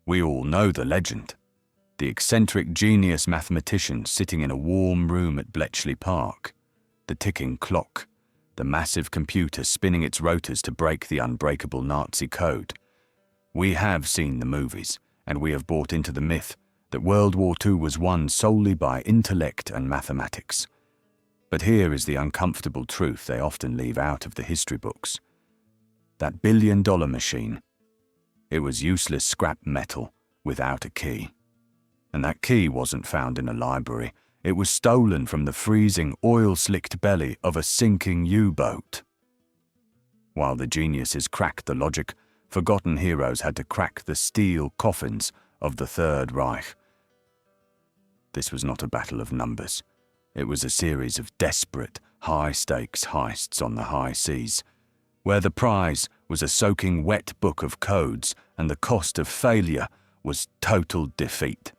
We all know the legend. The eccentric genius mathematician sitting in a warm room at Bletchley Park. The ticking clock. The massive computer spinning its rotors to break the unbreakable Nazi code. We have seen the movies, and we have bought into the myth that World War II was won solely by intellect and mathematics. But here is the uncomfortable truth they often leave out of the history books. That billion-dollar machine. It was useless scrap metal without a key. And that key wasn't found in a library. It was stolen from the freezing, oil-slicked belly of a sinking U-boat. While the geniuses cracked the logic, forgotten heroes had to crack the steel coffins of the Third Reich. This was not a battle of numbers. It was a series of desperate, high-stakes heists on the high seas, where the prize was a soaking wet book of codes and the cost of failure was total defeat.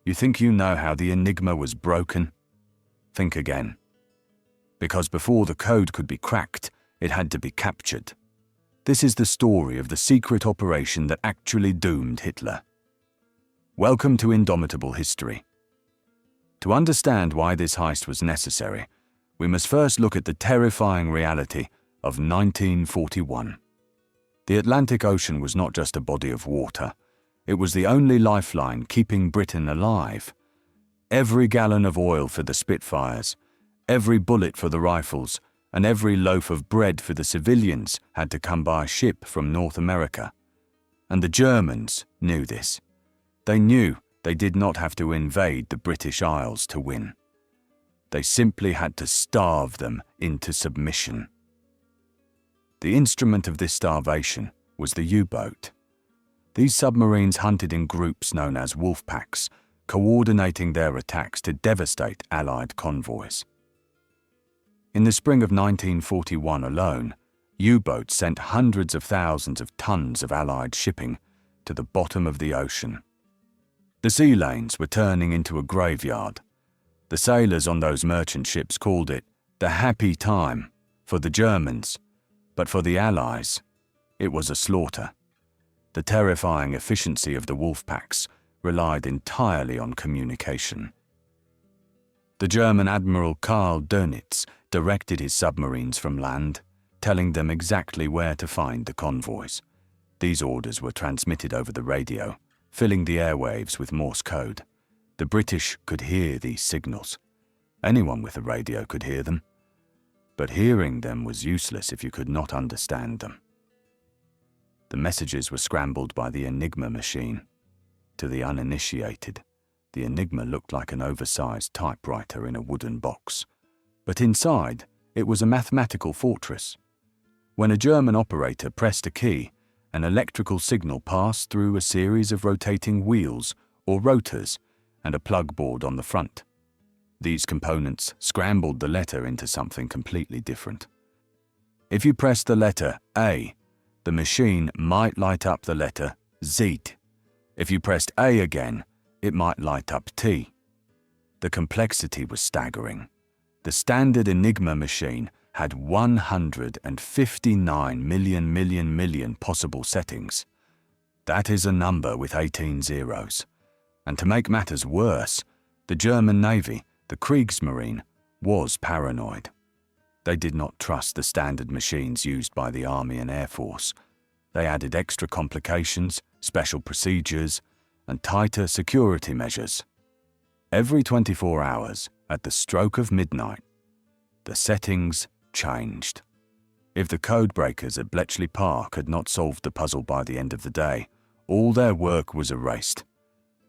You think you know how the Enigma was broken? Think again. Because before the code could be cracked, it had to be captured. This is the story of the secret operation that actually doomed Hitler. Welcome to Indomitable history. To understand why this heist was necessary, we must first look at the terrifying reality of 1941. The Atlantic Ocean was not just a body of water. It was the only lifeline keeping Britain alive. Every gallon of oil for the Spitfires, every bullet for the rifles, and every loaf of bread for the civilians had to come by ship from North America. And the Germans knew this. They knew they did not have to invade the British Isles to win. They simply had to starve them into submission. The instrument of this starvation was the U-boat. These submarines hunted in groups known as wolf packs, coordinating their attacks to devastate Allied convoys. In the spring of 1941 alone, U-boats sent hundreds of thousands of tons of Allied shipping to the bottom of the ocean. The sea lanes were turning into a graveyard. The sailors on those merchant ships called it the happy time for the Germans, but for the Allies, it was a slaughter. The terrifying efficiency of the wolf packs relied entirely on communication. The German Admiral Karl Dönitz directed his submarines from land, telling them exactly where to find the convoys. These orders were transmitted over the radio, filling the airwaves with Morse code. The British could hear these signals. Anyone with a radio could hear them. But hearing them was useless if you could not understand them. The messages were scrambled by the Enigma machine. To the uninitiated, the Enigma looked like an oversized typewriter in a wooden box. But inside, it was a mathematical fortress. When a German operator pressed a key, an electrical signal passed through a series of rotating wheels or rotors and a plug board on the front. These components scrambled the letter into something completely different. If you pressed the letter A, the machine might light up the letter Z. If you pressed A again, it might light up T. The complexity was staggering. The standard Enigma machine had 159 million possible settings. That is a number with 18 zeros. And to make matters worse, the German Navy, the Kriegsmarine, was paranoid. They did not trust the standard machines used by the Army and Air Force. They added extra complications, special procedures, and tighter security measures. Every 24 hours, at the stroke of midnight, the settings changed. If the code breakers at Bletchley Park had not solved the puzzle by the end of the day, all their work was erased,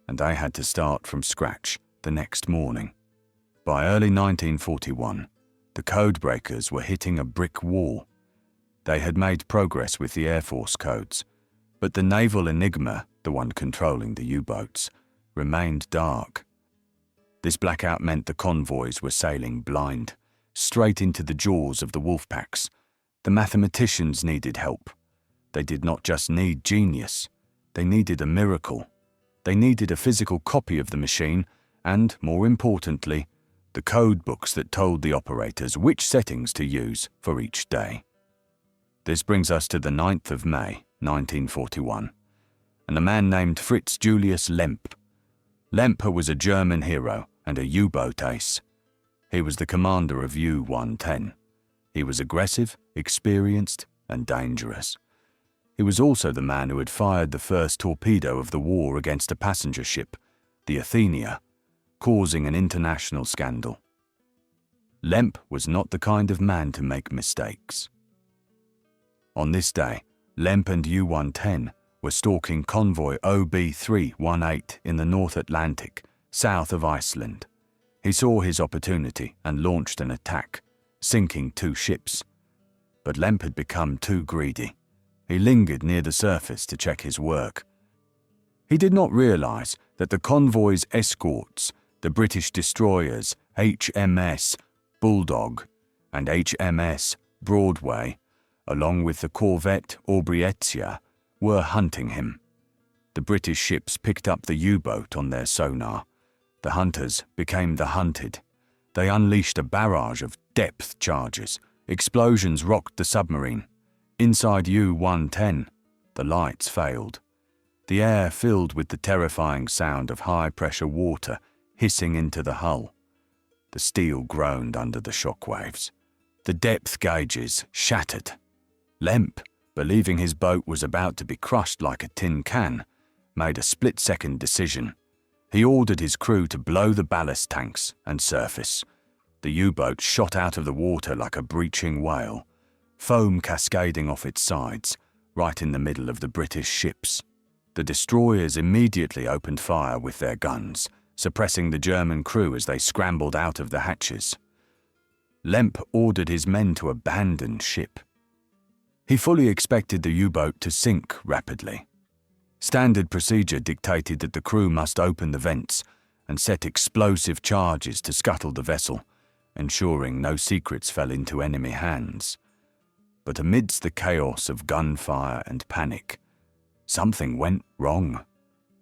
and they had to start from scratch the next morning. By early 1941, the code breakers were hitting a brick wall. They had made progress with the Air Force codes, but the naval Enigma, the one controlling the U-boats, remained dark. This blackout meant the convoys were sailing blind, straight into the jaws of the wolf packs. The mathematicians needed help. They did not just need genius. They needed a miracle. They needed a physical copy of the machine and, more importantly, the code books that told the operators which settings to use for each day. This brings us to the 9th of May, 1941. and a man named Fritz Julius Lemp. Lemp was a German hero and a U-boat ace. He was the commander of U-110. He was aggressive, experienced, and dangerous. He was also the man who had fired the first torpedo of the war against a passenger ship, the Athenia, causing an international scandal. Lemp was not the kind of man to make mistakes. On this day, Lemp and U-110 were stalking convoy OB-318 in the North Atlantic, south of Iceland. He saw his opportunity and launched an attack, sinking 2 ships. But Lemp had become too greedy. He lingered near the surface to check his work. He did not realize that the convoy's escorts, the British destroyers HMS Bulldog and HMS Broadway, along with the corvette Aubriezia, were hunting him. The British ships picked up the U-boat on their sonar. The hunters became the hunted. They unleashed a barrage of depth charges. Explosions rocked the submarine. Inside U-110, the lights failed. The air filled with the terrifying sound of high-pressure water hissing into the hull. The steel groaned under the shockwaves. The depth gauges shattered. Lemp, believing his boat was about to be crushed like a tin can, made a split-second decision. He ordered his crew to blow the ballast tanks and surface. The U-boat shot out of the water like a breaching whale, foam cascading off its sides, right in the middle of the British ships. The destroyers immediately opened fire with their guns, suppressing the German crew as they scrambled out of the hatches. Lemp ordered his men to abandon ship. He fully expected the U-boat to sink rapidly. Standard procedure dictated that the crew must open the vents and set explosive charges to scuttle the vessel, ensuring no secrets fell into enemy hands. But amidst the chaos of gunfire and panic, something went wrong.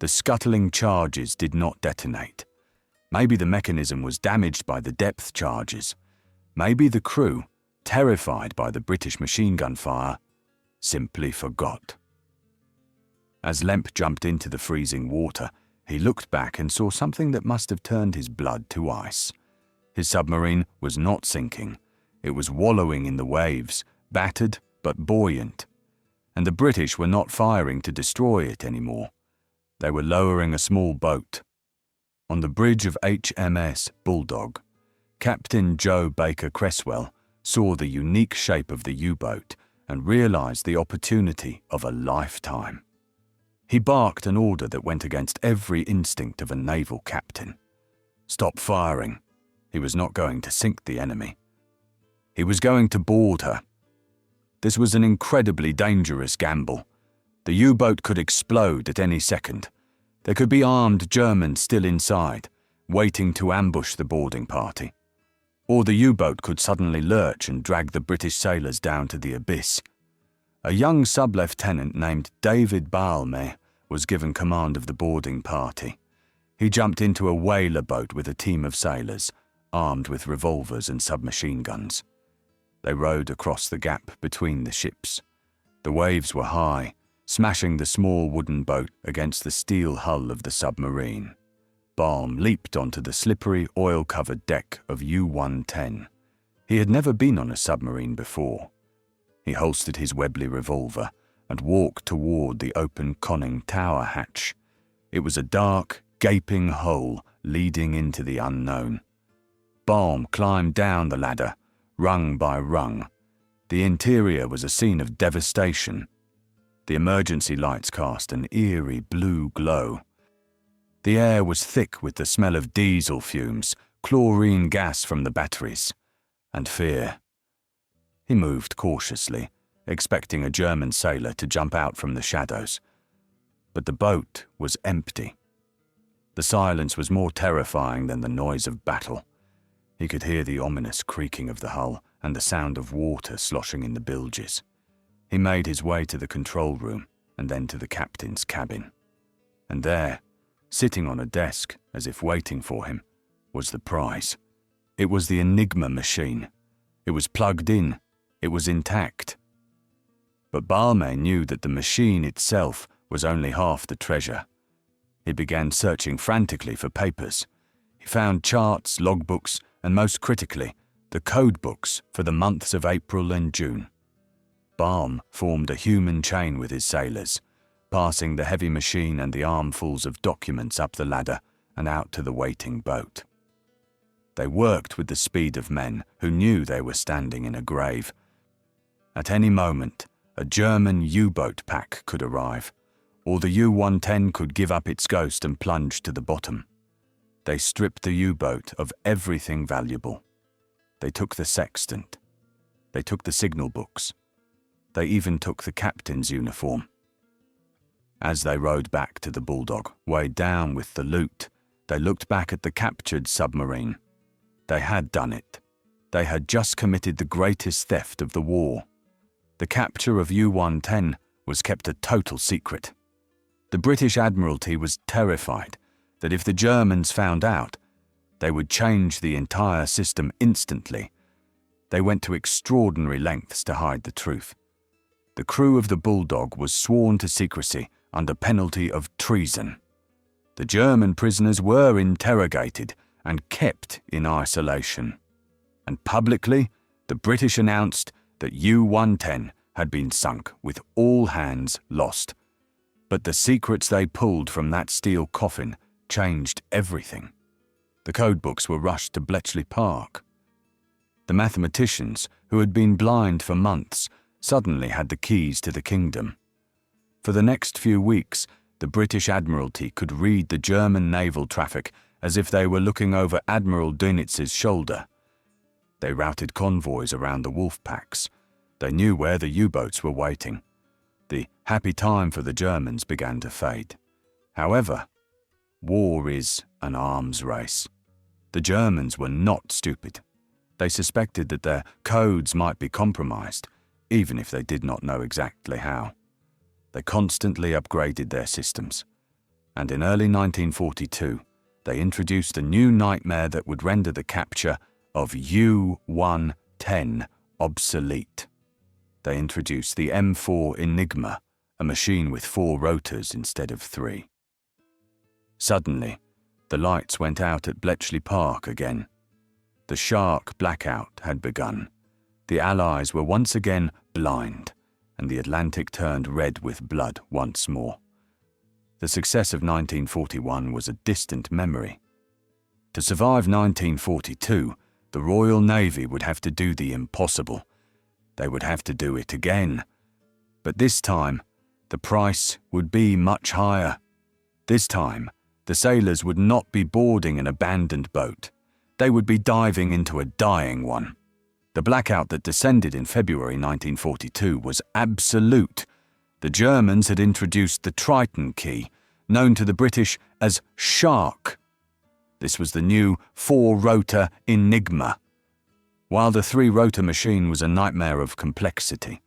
The scuttling charges did not detonate. Maybe the mechanism was damaged by the depth charges. Maybe the crew, terrified by the British machine gun fire, simply forgot. As Lemp jumped into the freezing water, he looked back and saw something that must have turned his blood to ice. His submarine was not sinking. It was wallowing in the waves, battered but buoyant. And the British were not firing to destroy it anymore. They were lowering a small boat. On the bridge of HMS Bulldog, Captain Joe Baker Creswell saw the unique shape of the U-boat and realized the opportunity of a lifetime. He barked an order that went against every instinct of a naval captain. Stop firing. He was not going to sink the enemy. He was going to board her. This was an incredibly dangerous gamble. The U-boat could explode at any second. There could be armed Germans still inside, waiting to ambush the boarding party. Or the U-boat could suddenly lurch and drag the British sailors down to the abyss. A young sub-lieutenant named David Balme was given command of the boarding party. He jumped into a whaler boat with a team of sailors, armed with revolvers and submachine guns. They rowed across the gap between the ships. The waves were high, smashing the small wooden boat against the steel hull of the submarine. Balm leaped onto the slippery, oil-covered deck of U-110. He had never been on a submarine before. He holstered his Webley revolver and walked toward the open conning tower hatch. It was a dark, gaping hole leading into the unknown. Balm climbed down the ladder, rung by rung. The interior was a scene of devastation. The emergency lights cast an eerie blue glow. The air was thick with the smell of diesel fumes, chlorine gas from the batteries, and fear. He moved cautiously, expecting a German sailor to jump out from the shadows. But the boat was empty. The silence was more terrifying than the noise of battle. He could hear the ominous creaking of the hull and the sound of water sloshing in the bilges. He made his way to the control room and then to the captain's cabin. And there, sitting on a desk as if waiting for him, was the prize. It was the Enigma machine. It was plugged in. It was intact. But Balme knew that the machine itself was only half the treasure. He began searching frantically for papers. He found charts, logbooks, and most critically, the code books for the months of April and June. Baum formed a human chain with his sailors, passing the heavy machine and the armfuls of documents up the ladder and out to the waiting boat. They worked with the speed of men who knew they were standing in a grave. At any moment, a German U-boat pack could arrive, or the U-110 could give up its ghost and plunge to the bottom. They stripped the U-boat of everything valuable. They took the sextant. They took the signal books. They even took the captain's uniform. As they rowed back to the Bulldog, weighed down with the loot, they looked back at the captured submarine. They had done it. They had just committed the greatest theft of the war. The capture of U-110 was kept a total secret. The British Admiralty was terrified that if the Germans found out, they would change the entire system instantly. They went to extraordinary lengths to hide the truth. The crew of the Bulldog was sworn to secrecy under penalty of treason. The German prisoners were interrogated and kept in isolation. And publicly, the British announced that U-110 had been sunk with all hands lost. But the secrets they pulled from that steel coffin changed everything. The codebooks were rushed to Bletchley Park. The mathematicians, who had been blind for months, suddenly had the keys to the kingdom. For the next few weeks, the British Admiralty could read the German naval traffic as if they were looking over Admiral Dönitz's shoulder. They routed convoys around the wolf packs. They knew where the U-boats were waiting. The happy time for the Germans began to fade. However, war is an arms race. The Germans were not stupid. They suspected that their codes might be compromised, even if they did not know exactly how. They constantly upgraded their systems. And in early 1942, they introduced a new nightmare that would render the capture of U-110 obsolete. They introduced the M4 Enigma, a machine with 4 rotors instead of 3. Suddenly, the lights went out at Bletchley Park again. The shark blackout had begun. The Allies were once again blind, and the Atlantic turned red with blood once more. The success of 1941 was a distant memory. To survive 1942, the Royal Navy would have to do the impossible. They would have to do it again. But this time, the price would be much higher. This time, the sailors would not be boarding an abandoned boat. They would be diving into a dying one. The blackout that descended in February 1942 was absolute. The Germans had introduced the Triton key, known to the British as Shark. This was the new 4-rotor Enigma. While the 3-rotor machine was a nightmare of complexity,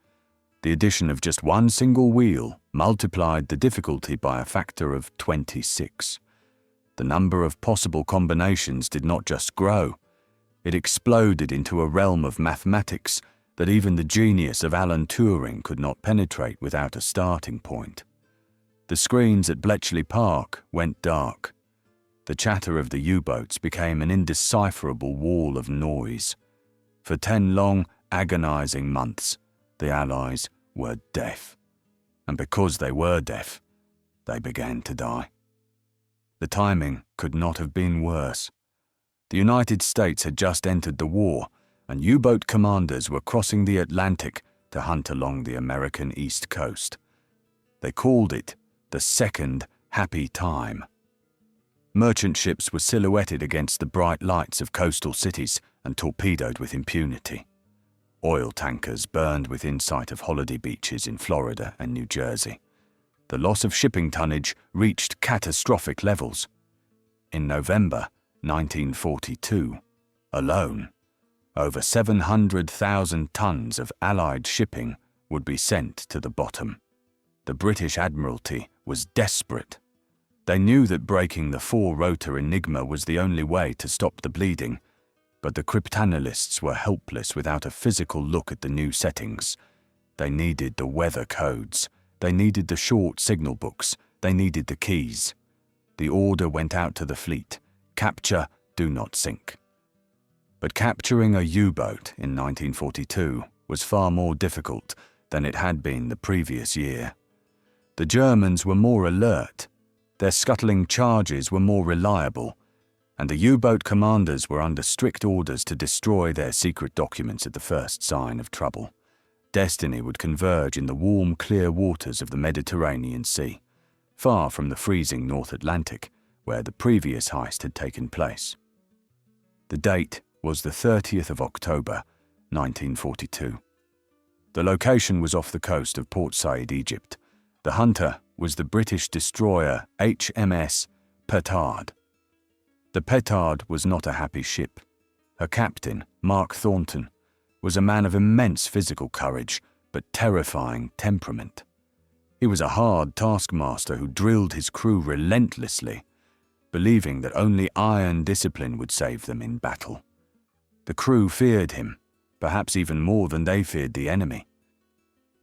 the addition of just one single wheel multiplied the difficulty by a factor of 26. The number of possible combinations did not just grow. It exploded into a realm of mathematics that even the genius of Alan Turing could not penetrate without a starting point. The screens at Bletchley Park went dark. The chatter of the U-boats became an indecipherable wall of noise. For 10 long, agonizing months, the Allies were deaf. And because they were deaf, they began to die. The timing could not have been worse. The United States had just entered the war, and U-boat commanders were crossing the Atlantic to hunt along the American East Coast. They called it the Second Happy Time. Merchant ships were silhouetted against the bright lights of coastal cities and torpedoed with impunity. Oil tankers burned within sight of holiday beaches in Florida and New Jersey. The loss of shipping tonnage reached catastrophic levels. In November 1942, alone, over 700,000 tons of Allied shipping would be sent to the bottom. The British Admiralty was desperate. They knew that breaking the 4-rotor Enigma was the only way to stop the bleeding, but the cryptanalysts were helpless without a physical look at the new settings. They needed the weather codes, They needed the short signal books. They needed the keys. The order went out to the fleet: capture, do not sink. But capturing a U-boat in 1942 was far more difficult than it had been the previous year. The Germans were more alert, their scuttling charges were more reliable, and the U-boat commanders were under strict orders to destroy their secret documents at the first sign of trouble. Destiny would converge in the warm, clear waters of the Mediterranean Sea, far from the freezing North Atlantic, where the previous heist had taken place. The date was the 30th of October, 1942. The location was off the coast of Port Said, Egypt. The hunter was the British destroyer HMS Petard. The Petard was not a happy ship. Her captain, Mark Thornton, was a man of immense physical courage but terrifying temperament. He was a hard taskmaster who drilled his crew relentlessly, believing that only iron discipline would save them in battle. The crew feared him, perhaps even more than they feared the enemy.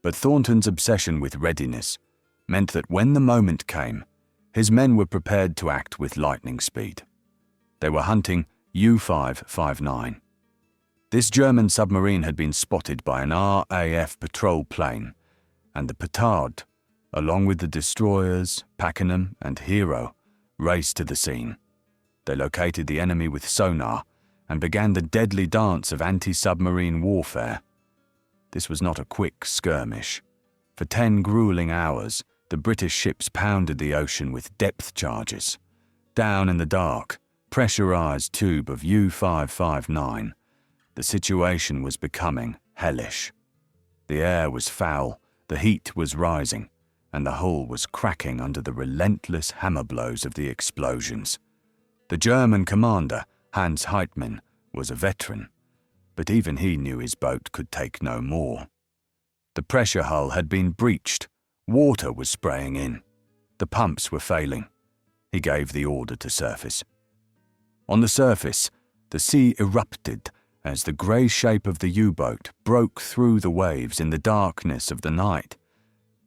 But Thornton's obsession with readiness meant that when the moment came, his men were prepared to act with lightning speed. They were hunting U-559. This German submarine had been spotted by an RAF patrol plane, and the Petard, along with the destroyers, Pakenham and Hero, raced to the scene. They located the enemy with sonar and began the deadly dance of anti-submarine warfare. This was not a quick skirmish. For 10 grueling hours, the British ships pounded the ocean with depth charges. Down in the dark, pressurized tube of U-559, the situation was becoming hellish. The air was foul, the heat was rising, and the hull was cracking under the relentless hammer blows of the explosions. The German commander, Hans Heitmann, was a veteran, but even he knew his boat could take no more. The pressure hull had been breached. Water was spraying in. The pumps were failing. He gave the order to surface. On the surface, the sea erupted as the grey shape of the U-boat broke through the waves in the darkness of the night.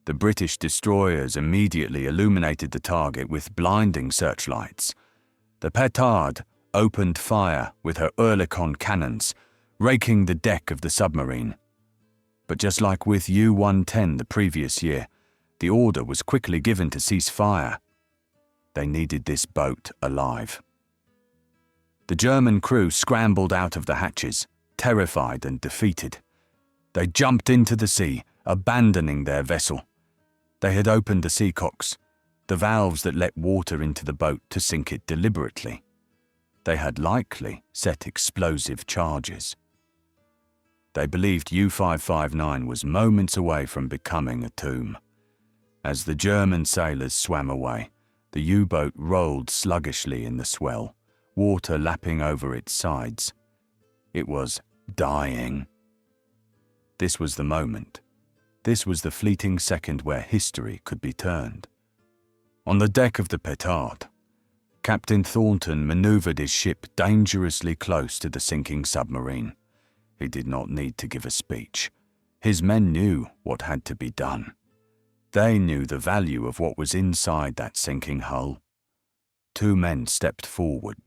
The British destroyers immediately illuminated the target with blinding searchlights. The Petard opened fire with her Oerlikon cannons, raking the deck of the submarine. But just like with U-110 the previous year, the order was quickly given to cease fire. They needed this boat alive. The German crew scrambled out of the hatches, terrified and defeated. They jumped into the sea, abandoning their vessel. They had opened the seacocks, the valves that let water into the boat to sink it deliberately. They had likely set explosive charges. They believed U-559 was moments away from becoming a tomb. As the German sailors swam away, the U-boat rolled sluggishly in the swell, water lapping over its sides. It was dying. This was the moment. This was the fleeting second where history could be turned. On the deck of the Petard, Captain Thornton manoeuvred his ship dangerously close to the sinking submarine. He did not need to give a speech. His men knew what had to be done. They knew the value of what was inside that sinking hull. 2 men stepped forward.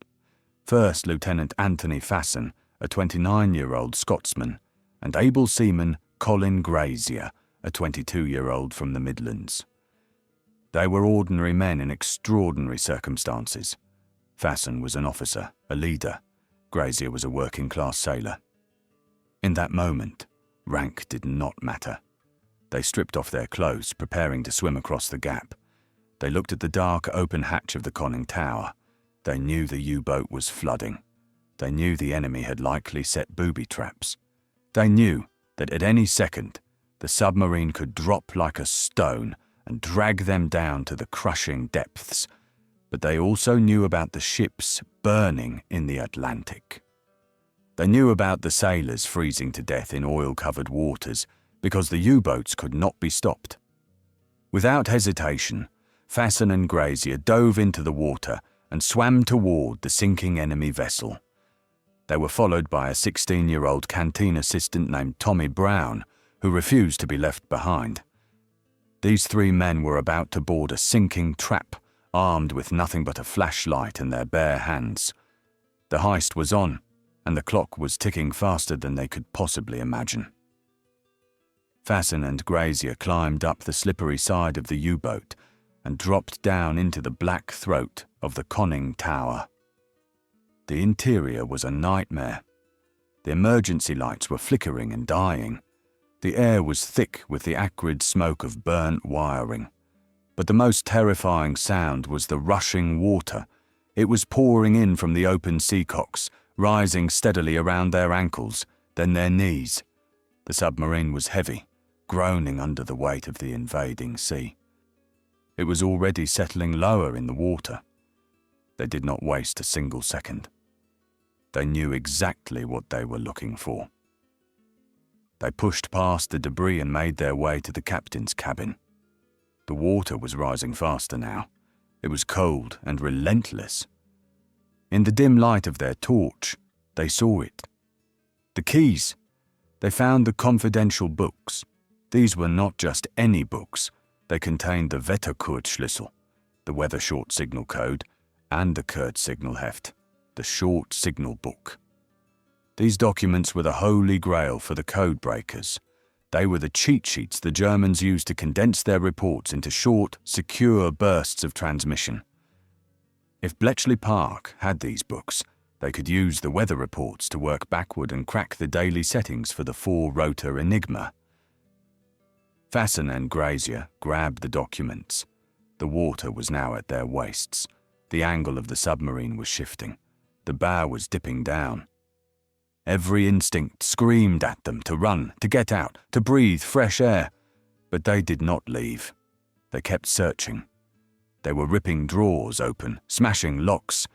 First Lieutenant Anthony Fasson, a 29-year-old Scotsman, and able seaman Colin Grazier, a 22-year-old from the Midlands. They were ordinary men in extraordinary circumstances. Fasson was an officer, a leader. Grazier was a working-class sailor. In that moment, rank did not matter. They stripped off their clothes, preparing to swim across the gap. They looked at the dark, open hatch of the conning tower. They knew the U-boat was flooding. They knew the enemy had likely set booby traps. They knew that at any second, the submarine could drop like a stone and drag them down to the crushing depths. But they also knew about the ships burning in the Atlantic. They knew about the sailors freezing to death in oil-covered waters because the U-boats could not be stopped. Without hesitation, Fasson and Grazier dove into the water and swam toward the sinking enemy vessel. They were followed by a 16-year-old canteen assistant named Tommy Brown, who refused to be left behind. These three men were about to board a sinking trap, armed with nothing but a flashlight in their bare hands. The heist was on, and the clock was ticking faster than they could possibly imagine. Fasson and Grazier climbed up the slippery side of the U-boat and dropped down into the black throat of the conning tower. The interior was a nightmare. The emergency lights were flickering and dying. The air was thick with the acrid smoke of burnt wiring. But the most terrifying sound was the rushing water. It was pouring in from the open seacocks, rising steadily around their ankles, then their knees. The submarine was heavy, groaning under the weight of the invading sea. It was already settling lower in the water. They did not waste a single second. They knew exactly what they were looking for. They pushed past the debris and made their way to the captain's cabin. The water was rising faster now. It was cold and relentless. In the dim light of their torch, they saw it. The keys. They found the confidential books. These were not just any books. They contained the Wetterkurzschlüssel, the weather short signal code, and the Kurzsignal heft, the short signal book. These documents were the holy grail for the code breakers. They were the cheat sheets the Germans used to condense their reports into short, secure bursts of transmission. If Bletchley Park had these books, they could use the weather reports to work backward and crack the daily settings for the four-rotor Enigma. Fasson and Grazier grabbed the documents. The water was now at their waists. The angle of the submarine was shifting. The bow was dipping down. Every instinct screamed at them to run, to get out, to breathe fresh air. But they did not leave. They kept searching. They were ripping drawers open, smashing locks,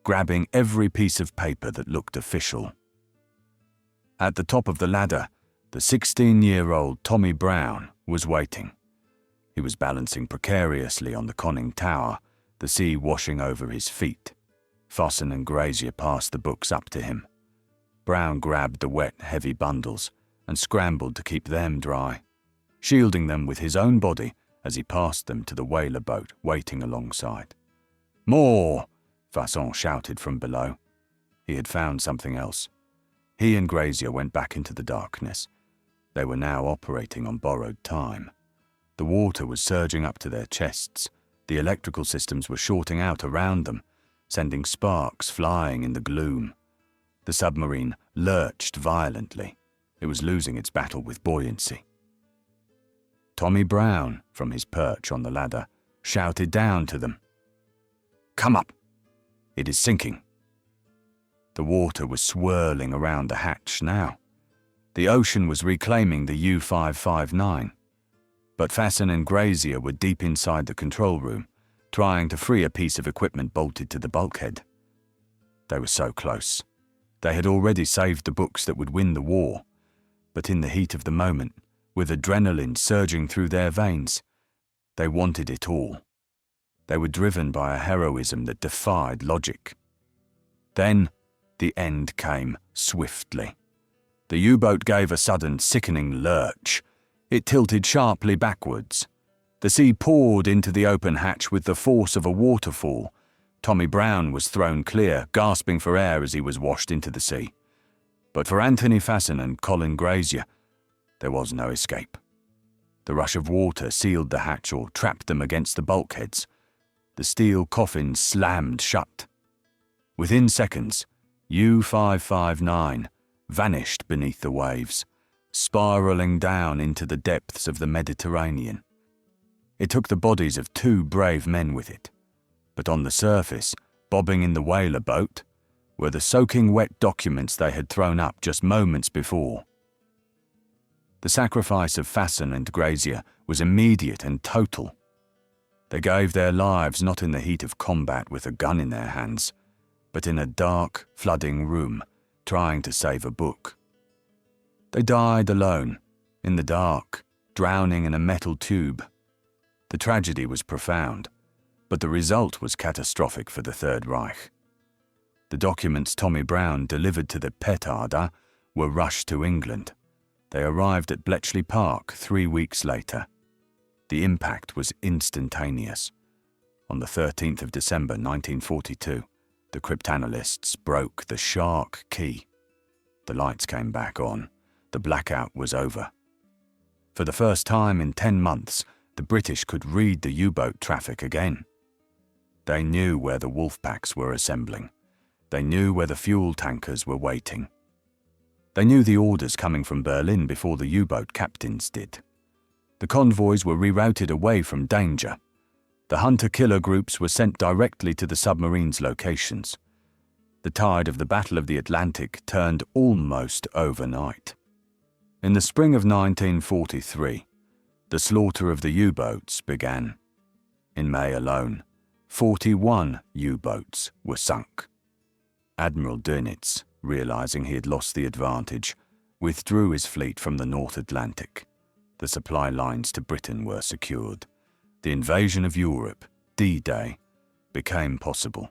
grabbing every piece of paper that looked official. At the top of the ladder, the 16-year-old Tommy Brown was waiting. He was balancing precariously on the conning tower, the sea washing over his feet. Fasson and Grazier passed the books up to him. Brown grabbed the wet, heavy bundles and scrambled to keep them dry, shielding them with his own body as he passed them to the whaler boat waiting alongside. "More!" Fasson shouted from below. He had found something else. He and Grazier went back into the darkness. They were now operating on borrowed time. The water was surging up to their chests. The electrical systems were shorting out around them, sending sparks flying in the gloom. The submarine lurched violently. It was losing its battle with buoyancy. Tommy Brown, from his perch on the ladder, shouted down to them, "Come up! It is sinking." The water was swirling around the hatch now. The ocean was reclaiming the U-559. But Fasson and Grazier were deep inside the control room, trying to free a piece of equipment bolted to the bulkhead. They were so close. They had already saved the books that would win the war. But in the heat of the moment, with adrenaline surging through their veins, they wanted it all. They were driven by a heroism that defied logic. Then, the end came swiftly. The U-boat gave a sudden, sickening lurch. It tilted sharply backwards. The sea poured into the open hatch with the force of a waterfall. Tommy Brown was thrown clear, gasping for air as he was washed into the sea. But for Anthony Fasson and Colin Grazier, there was no escape. The rush of water sealed the hatch or trapped them against the bulkheads. The steel coffin slammed shut. Within seconds, U-559 vanished beneath the waves, spiraling down into the depths of the Mediterranean. It took the bodies of two brave men with it. But on the surface, bobbing in the whaler boat, were the soaking wet documents they had thrown up just moments before. The sacrifice of Fasson and Grazier was immediate and total. They gave their lives not in the heat of combat with a gun in their hands, but in a dark, flooding room, trying to save a book. They died alone, in the dark, drowning in a metal tube. The tragedy was profound, but the result was catastrophic for the Third Reich. The documents Tommy Brown delivered to the Petarda were rushed to England. They arrived at Bletchley Park 3 weeks later. The impact was instantaneous. On the 13th of December 1942, the cryptanalysts broke the shark key. The lights came back on. The blackout was over. For the first time in 10 months, the British could read the U-boat traffic again. They knew where the wolf packs were assembling. They knew where the fuel tankers were waiting. They knew the orders coming from Berlin before the U-boat captains did. The convoys were rerouted away from danger. The hunter-killer groups were sent directly to the submarines' locations. The tide of the Battle of the Atlantic turned almost overnight. In the spring of 1943, the slaughter of the U-boats began. In May alone, 41 U-boats were sunk. Admiral Dönitz, realizing he had lost the advantage, withdrew his fleet from the North Atlantic. The supply lines to Britain were secured. The invasion of Europe, D-Day, became possible.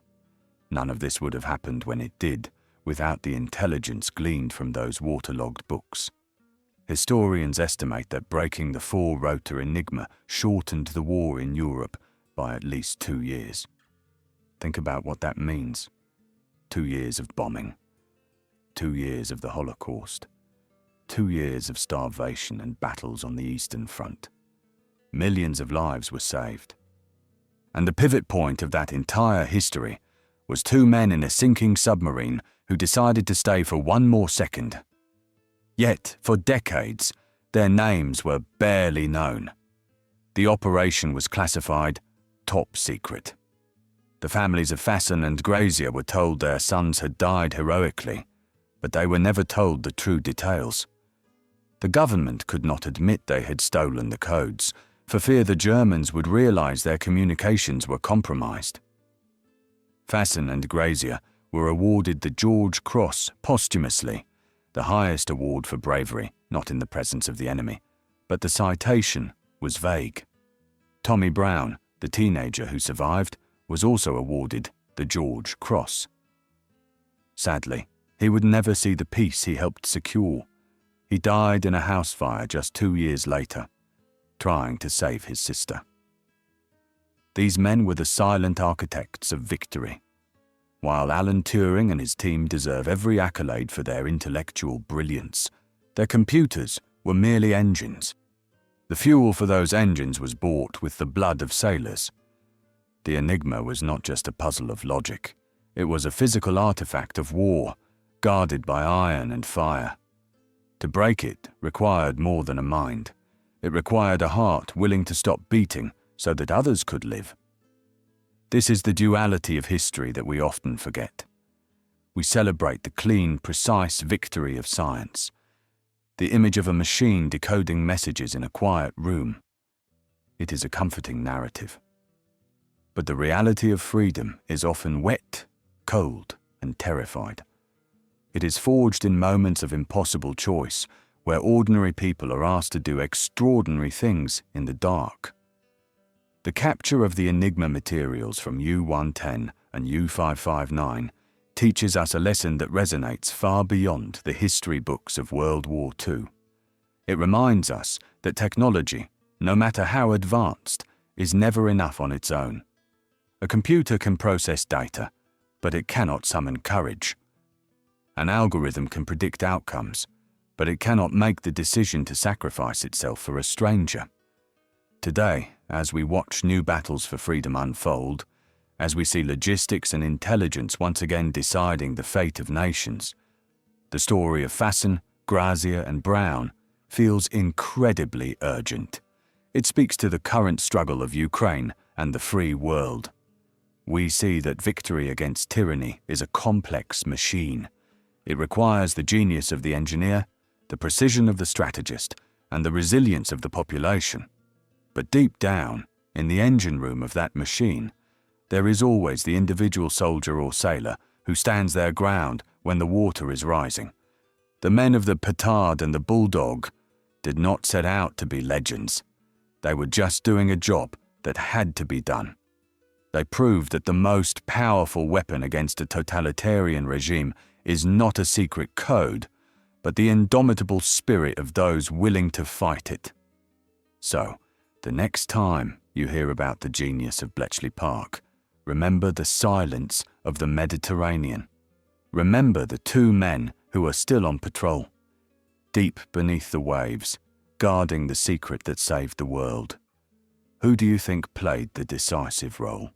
None of this would have happened when it did, without the intelligence gleaned from those waterlogged books. Historians estimate that breaking the four-rotor Enigma shortened the war in Europe by at least 2 years. Think about what that means. 2 years of bombing. 2 years of the Holocaust. 2 years of starvation and battles on the Eastern Front. Millions of lives were saved. And the pivot point of that entire history was 2 men in a sinking submarine who decided to stay for 1 more second. Yet, for decades, their names were barely known. The operation was classified top secret. The families of Fasson and Grazier were told their sons had died heroically, but they were never told the true details. The government could not admit they had stolen the codes, for fear the Germans would realize their communications were compromised. Fasson and Grazier were awarded the George Cross posthumously, the highest award for bravery, not in the presence of the enemy, but the citation was vague. Tommy Brown, the teenager who survived, was also awarded the George Cross. Sadly, he would never see the peace he helped secure. He died in a house fire just 2 years later, trying to save his sister. These men were the silent architects of victory. While Alan Turing and his team deserve every accolade for their intellectual brilliance, their computers were merely engines. The fuel for those engines was bought with the blood of sailors. The Enigma was not just a puzzle of logic. It was a physical artifact of war, guarded by iron and fire. To break it required more than a mind. It required a heart willing to stop beating so that others could live. This is the duality of history that we often forget. We celebrate the clean, precise victory of science, the image of a machine decoding messages in a quiet room. It is a comforting narrative. But the reality of freedom is often wet, cold, and terrified. It is forged in moments of impossible choice, where ordinary people are asked to do extraordinary things in the dark. The capture of the Enigma materials from U-110 and U-559 teaches us a lesson that resonates far beyond the history books of World War II. It reminds us that technology, no matter how advanced, is never enough on its own. A computer can process data, but it cannot summon courage. An algorithm can predict outcomes, but it cannot make the decision to sacrifice itself for a stranger. Today, as we watch new battles for freedom unfold, as we see logistics and intelligence once again deciding the fate of nations, the story of Fasson, Grazier, and Brown feels incredibly urgent. It speaks to the current struggle of Ukraine and the free world. We see that victory against tyranny is a complex machine. It requires the genius of the engineer, the precision of the strategist, and the resilience of the population. But deep down, in the engine room of that machine, there is always the individual soldier or sailor who stands their ground when the water is rising. The men of the Petard and the Bulldog did not set out to be legends. They were just doing a job that had to be done. They proved that the most powerful weapon against a totalitarian regime is not a secret code, but the indomitable spirit of those willing to fight it. So, The next time you hear about the genius of Bletchley Park, remember the silence of the Mediterranean. Remember the two men who are still on patrol, deep beneath the waves, guarding the secret that saved the world. Who do you think played the decisive role?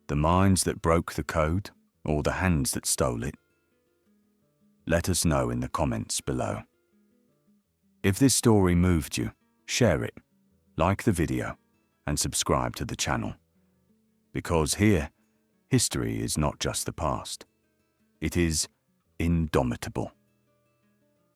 The minds that broke the code, or the hands that stole it? Let us know in the comments below. If this story moved you, share it, like the video, and subscribe to the channel. Because here, history is not just the past. It is indomitable.